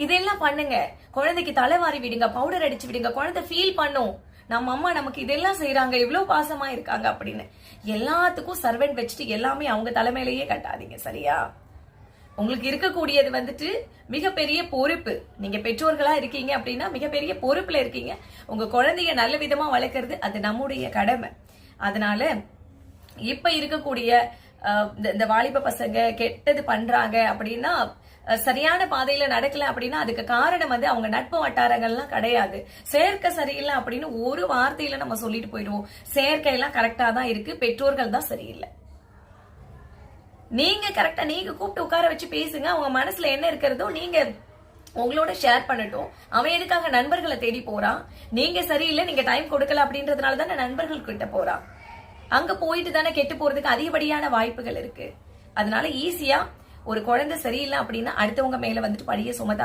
இதெல்லாம் பண்ணுங்க. குழந்தைக்கு தலைவாரி விடுங்க, பவுடர் அடிச்சு விடுங்க. குழந்தை ஃபீல் பண்ணும், நம்ம அம்மா நமக்கு இதெல்லாம் செய்யறாங்க, இவ்வளவு பாசமா இருக்காங்க அப்படின்னு. எல்லாத்துக்கும் சர்வெண்ட் வச்சுட்டு எல்லாமே அவங்க தலைமையிலேயே கட்டாதீங்க, சரியா? உங்களுக்கு இருக்கக்கூடியது வந்துட்டு மிகப்பெரிய பொறுப்பு. நீங்க பெற்றோர்களா இருக்கீங்க அப்படின்னா மிகப்பெரிய பொறுப்புல இருக்கீங்க. உங்க குழந்தைய நல்ல விதமா வளர்க்கறது அது நம்முடைய கடமை. அதனால இப்ப இருக்கக்கூடிய இந்த வாலிப பசங்க கெட்டது பண்றாங்க அப்படின்னா, சரியான பாதையில நடக்கல அப்படின்னா அதுக்கு காரணம் வந்து அவங்க நட்பு வட்டாரங்கள்லாம் கிடையாது. சேர்க்கை சரியில்லை அப்படின்னு ஒரு வார்த்தையில நம்ம சொல்லிட்டு போயிடுவோம். சேர்க்கை எல்லாம் கரெக்டா தான் இருக்கு, பெற்றோர்கள் தான் சரியில்லை. நீங்க கரெக்டா நீங்க கூப்பிட்டு உட்கார வச்சு பேசுங்க. அவங்க மனசுல என்ன இருக்கிறதோ நீங்க உங்களோட ஷேர் பண்ணட்டும். அவன் எதுக்காக நண்பர்களை தேடி போறான்? நீங்க சரியில்லை, நீங்க டைம் கொடுக்கல அப்படின்றதுனால தானே நண்பர்கள் கிட்ட போறான். அங்க போயிட்டு தானே கெட்டு போறதுக்கு அதிகப்படியான வாய்ப்புகள் இருக்கு. அதனால ஈஸியா ஒரு குழந்தை சரியில்லை அப்படின்னா அடுத்தவங்க மேல வந்துட்டு பழிய சுமத்தா